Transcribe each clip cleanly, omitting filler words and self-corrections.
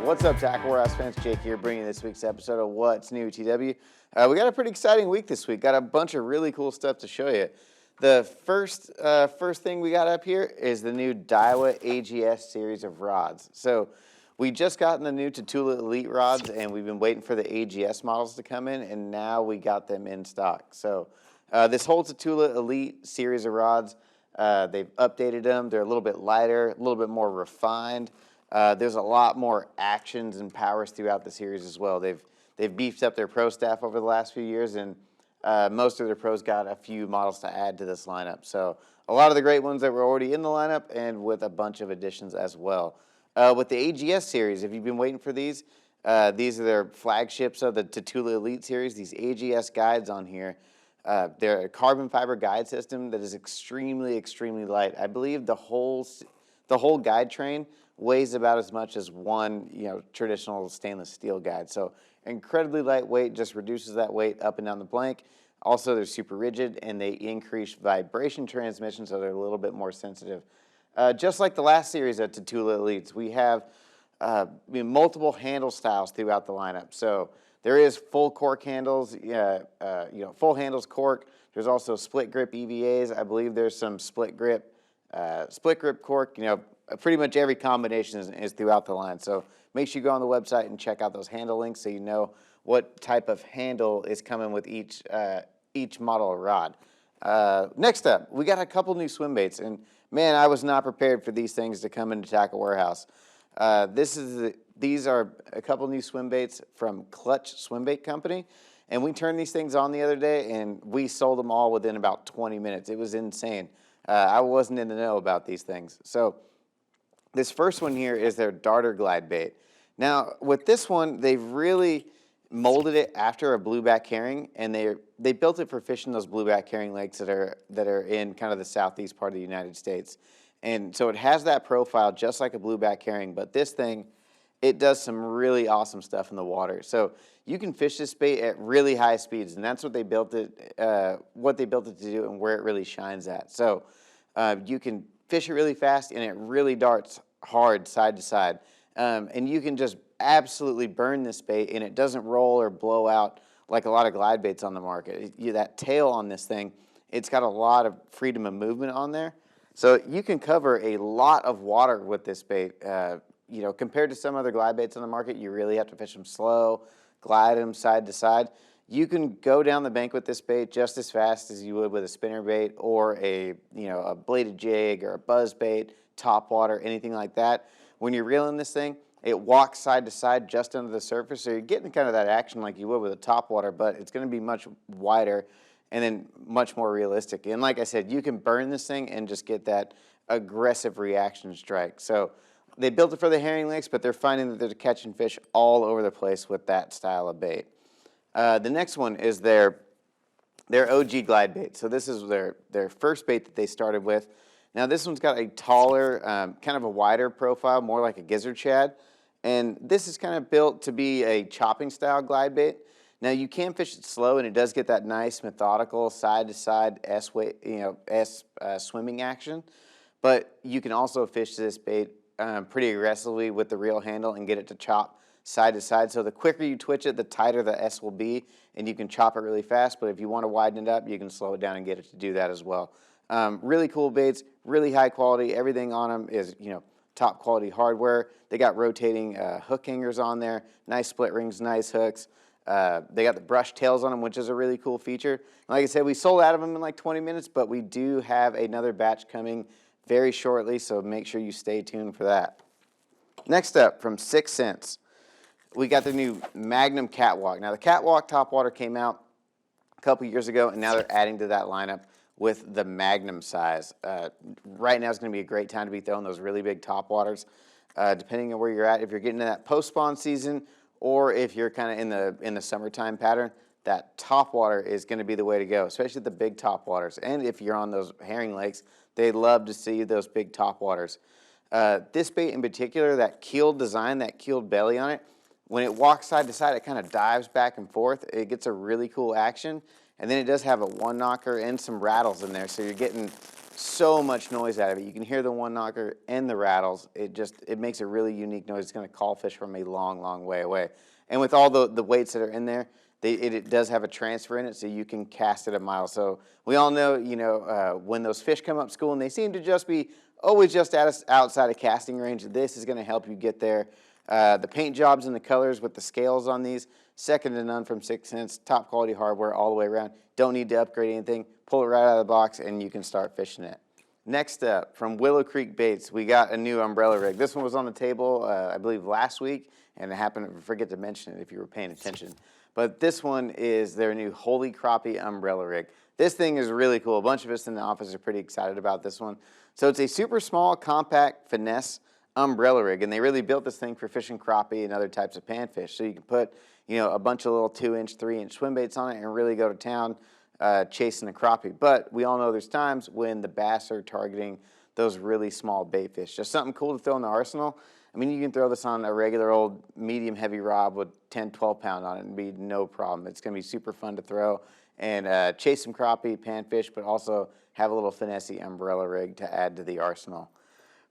What's up, Tackle Warehouse fans? Jake here, bringing this week's episode of What's New TW. We got a pretty exciting week this week. Got a bunch of really cool stuff to show you. The first thing we got up here is the new Daiwa AGS series of rods. So we just gotten the new Tatula Elite rods, and we've been waiting for the AGS models to come in, and now we got them in stock. So this whole Tatula Elite series of rods, they've updated them. They're a little bit lighter, a little bit more refined. There's a lot more actions and powers throughout the series as well. They've beefed up their pro staff over the last few years, and most of their pros got a few models to add to this lineup. So a lot of the great ones that were already in the lineup, and with a bunch of additions as well. With the AGS series, if you've been waiting for these are their flagships of the Tatula Elite series. These AGS guides on here, they're a carbon fiber guide system that is extremely, extremely light. I believe the whole guide train weighs about as much as one traditional stainless steel guide. So incredibly lightweight, just reduces that weight up and down the blank. Also, they're super rigid, and they increase vibration transmission, so they're a little bit more sensitive. Just like the last series of Tatula Elites, we have multiple handle styles throughout the lineup. So there is full cork handles, full handles cork. There's also split grip EVAs. I believe there's some split grip cork. Pretty much every combination is throughout the line. So make sure you go on the website and check out those handle links so you know what type of handle is coming with each model of rod. Next up, we got a couple new swim baits, and man, I was not prepared for these things to come into Tackle Warehouse. These are a couple new swim baits from Clutch Swimbait Company, and we turned these things on the other day, and we sold them all within about 20 minutes. It was insane. I wasn't in the know about these things. So this first one here is their darter glide bait. Now, with this one, they've really molded it after a blueback herring, and they built it for fishing those blueback herring lakes that are in kind of the southeast part of the United States. And so it has that profile just like a blueback herring, but this thing, it does some really awesome stuff in the water. So you can fish this bait at really high speeds, and that's what they built it to do and where it really shines at. So you can fish it really fast, and it really darts hard side to side. And you can just absolutely burn this bait, and it doesn't roll or blow out like a lot of glide baits on the market. That tail on this thing, it's got a lot of freedom of movement on there. So you can cover a lot of water with this bait. Compared to some other glide baits on the market, you really have to fish them slow, glide them side to side. You can go down the bank with this bait just as fast as you would with a spinner bait or a bladed jig or a buzzbait, top water, anything like that. When you're reeling this thing, it walks side to side just under the surface, so you're getting kind of that action like you would with a top water, but it's going to be much wider and then much more realistic. And like I said, you can burn this thing and just get that aggressive reaction strike. So they built it for the herring lakes, but they're finding that they're catching fish all over the place with that style of bait. The next one is their OG glide bait. So this is their first bait that they started with. Now this one's got a taller, kind of a wider profile, more like a gizzard shad. And this is kind of built to be a chopping style glide bait. Now you can fish it slow, and it does get that nice methodical side to side S swimming action. But you can also fish this bait pretty aggressively with the reel handle and get it to chop side to side. So the quicker you twitch it, the tighter the S will be, and you can chop it really fast. But if you want to widen it up, you can slow it down and get it to do that as well. Really cool baits, really high quality. Everything on them is top quality hardware. They got rotating hook hangers on there, nice split rings, nice hooks. They got the brush tails on them, which is a really cool feature. Like I said, we sold out of them in like 20 minutes, but we do have another batch coming very shortly, so make sure you stay tuned for that. Next up, from 6 Cents, we got the new Magnum Catwalk. Now, the Catwalk topwater came out a couple years ago, and now they're adding to that lineup with the Magnum size. Right now is going to be a great time to be throwing those really big topwaters, depending on where you're at. If you're getting to that post-spawn season, or if you're kind of in the summertime pattern, that topwater is going to be the way to go, especially the big topwaters. And if you're on those herring lakes, they love to see those big topwaters. This bait in particular, that keeled design, that keeled belly on it, when it walks side to side, it kind of dives back and forth. It gets a really cool action. And then it does have a one knocker and some rattles in there, so you're getting so much noise out of it. You can hear the one knocker and the rattles. It makes a really unique noise. It's going to call fish from a long, long way away. And with all the weights that are in there, it does have a transfer in it, so you can cast it a mile. So we all know, when those fish come up school and they seem to just be always just outside of casting range, this is going to help you get there. The paint jobs and the colors with the scales on these, second to none from 6 Cents. Top quality hardware all the way around. Don't need to upgrade anything. Pull it right out of the box and you can start fishing it. Next up, from Willow Creek Baits, we got a new umbrella rig. This one was on the table, I believe, last week, and I happened to forget to mention it if you were paying attention. But this one is their new Holy Crappie umbrella rig. This thing is really cool. A bunch of us in the office are pretty excited about this one. So it's a super small, compact, finesse umbrella rig, and they really built this thing for fishing crappie and other types of panfish. So you can put, a bunch of little 2-inch, 3-inch swim baits on it and really go to town chasing the crappie. But we all know there's times when the bass are targeting those really small bait fish. Just something cool to throw in the arsenal. I mean, you can throw this on a regular old medium heavy rod with 10, 12 pound on it and be no problem. It's going to be super fun to throw and chase some crappie, panfish, but also have a little finessey umbrella rig to add to the arsenal.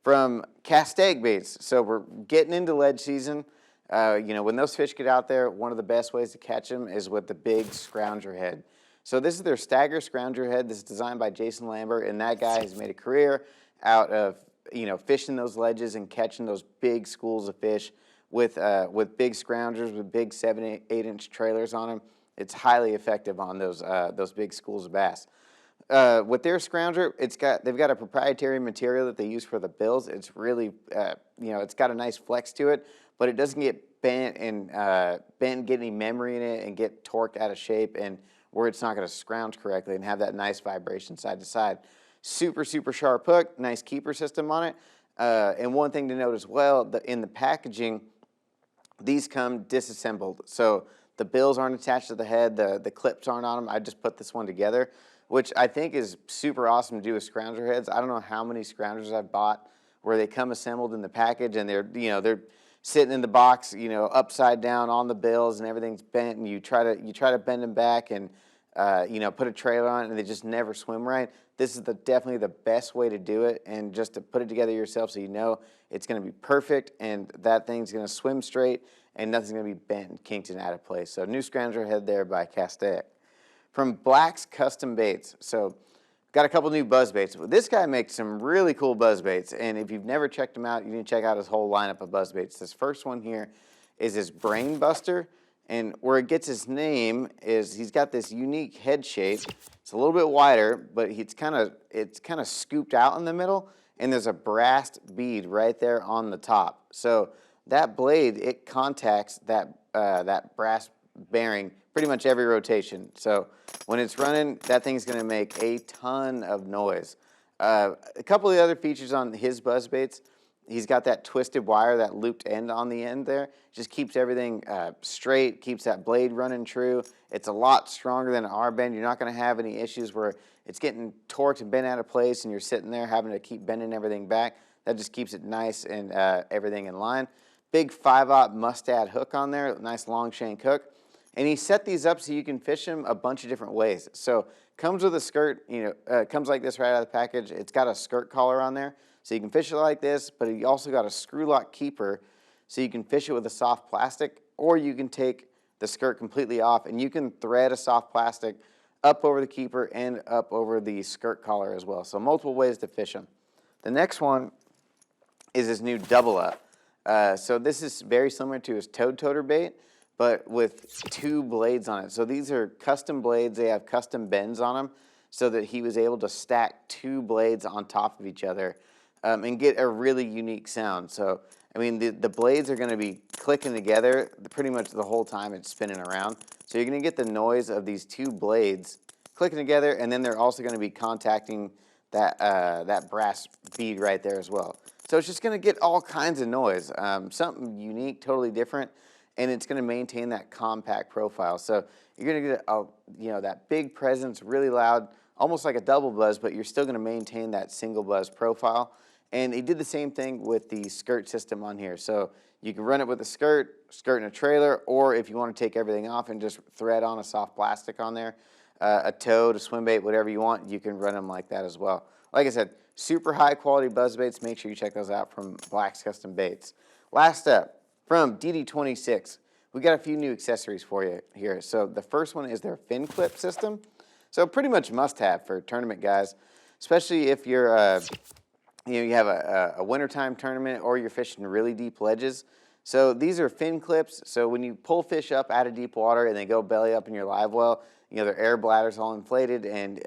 From Castaic Baits, so we're getting into ledge season. When those fish get out there, one of the best ways to catch them is with the big Scrounger head. So this is their Stagger Scrounger head. This is designed by Jason Lambert, and that guy has made a career out of fishing those ledges and catching those big schools of fish with big Scroungers with big 7, 8-inch trailers on them. It's highly effective on those big schools of bass. With their Scrounger, they've got a proprietary material that they use for the bills. It's really it's got a nice flex to it, but it doesn't get bent and get any memory in it and get torqued out of shape and where it's not going to scrounge correctly and have that nice vibration side to side. Super, super sharp hook, nice keeper system on it. And one thing to note as well, in the packaging, these come disassembled. So the bills aren't attached to the head, the clips aren't on them. I just put this one together, which I think is super awesome to do with Scrounger heads. I don't know how many Scroungers I've bought where they come assembled in the package and they're sitting in the box, upside down on the bills and everything's bent, and you try to bend them back and put a trailer on it and they just never swim right. This is definitely the best way to do it, and just to put it together yourself so you know it's going to be perfect and that thing's going to swim straight and nothing's going to be bent and kinked and out of place. So new Scrounger head there by Castaic. From Black's Custom Baits, so got a couple new Buzzbaits. This guy makes some really cool Buzzbaits, and if you've never checked him out, you need to check out his whole lineup of Buzzbaits. This first one here is his Brain Buster, and where it gets his name is he's got this unique head shape. It's a little bit wider, but it's kind of scooped out in the middle, and there's a brass bead right there on the top. So that blade, it contacts that brass bearing pretty much every rotation. So when it's running, that thing's going to make a ton of noise. A couple of the other features on his Buzzbaits, he's got that twisted wire, that looped end on the end there. Just keeps everything straight, keeps that blade running true. It's a lot stronger than an R-bend. You're not going to have any issues where it's getting torqued and bent out of place and you're sitting there having to keep bending everything back. That just keeps it nice and everything in line. Big 5/0 mustad hook on there, nice long shank hook. And he set these up so you can fish them a bunch of different ways. So comes with a skirt, comes like this right out of the package. It's got a skirt collar on there, so you can fish it like this, but you also got a screw lock keeper, so you can fish it with a soft plastic, or you can take the skirt completely off, and you can thread a soft plastic up over the keeper and up over the skirt collar as well. So multiple ways to fish them. The next one is his new Double Up. So this is very similar to his Toater bait, but with 2 blades on it. So these are custom blades. They have custom bends on them so that he was able to stack 2 blades on top of each other and get a really unique sound. So, I mean, the blades are going to be clicking together pretty much the whole time it's spinning around. So you're going to get the noise of these 2 blades clicking together, and then they're also going to be contacting that brass bead right there as well. So it's just going to get all kinds of noise, something unique, totally different, and it's going to maintain that compact profile. So you're going to get that big presence, really loud, almost like a double buzz, but you're still going to maintain that single buzz profile. And he did the same thing with the skirt system on here. So you can run it with a skirt and a trailer, or if you want to take everything off and just thread on a soft plastic on there, a toad, a swim bait, whatever you want, you can run them like that as well. Like I said, super high quality buzz baits. Make sure you check those out from Black's Custom Baits. Last up, from DD26, we got a few new accessories for you here. So the first one is their fin clip system. So pretty much must have for tournament guys, especially if you're you have a wintertime tournament or you're fishing really deep ledges. So these are fin clips. So when you pull fish up out of deep water and they go belly up in your live well, their air bladder's all inflated, and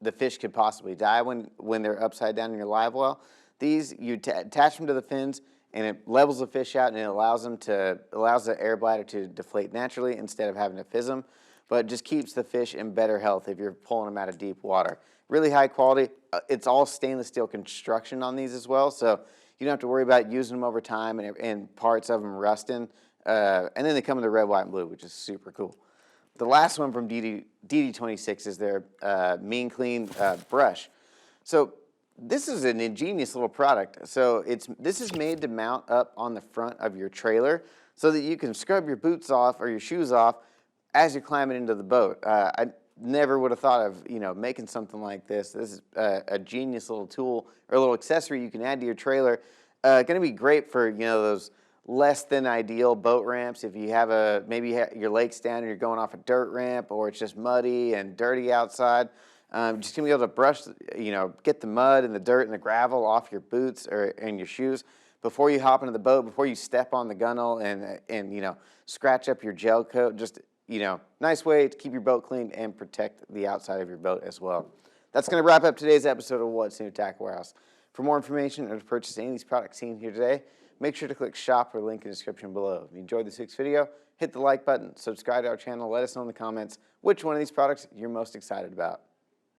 the fish could possibly die when they're upside down in your live well. These, you attach them to the fins, and it levels the fish out, and it allows the air bladder to deflate naturally instead of having to fizz them. But it just keeps the fish in better health if you're pulling them out of deep water. Really high quality. It's all stainless steel construction on these as well, so you don't have to worry about using them over time and parts of them rusting. And then they come in the red, white, and blue, which is super cool. The last one from DD26 is their Mean Clean brush. So this is an ingenious little product. So this is made to mount up on the front of your trailer so that you can scrub your boots off or your shoes off as you're climbing into the boat. I never would have thought of making something like this. This is a genius little tool or a little accessory you can add to your trailer. Going to be great for those less than ideal boat ramps. If you have maybe your lake's down and you're going off a dirt ramp, or it's just muddy and dirty outside. Just gonna be able to brush, get the mud and the dirt and the gravel off your boots and your shoes before you hop into the boat, before you step on the gunnel and scratch up your gel coat. Just nice way to keep your boat clean and protect the outside of your boat as well. That's going to wrap up today's episode of What's New Tackle Warehouse. For more information or to purchase any of these products seen here today, make sure to click shop or link in the description below. If you enjoyed this week's video, hit the like button, subscribe to our channel, let us know in the comments which one of these products you're most excited about.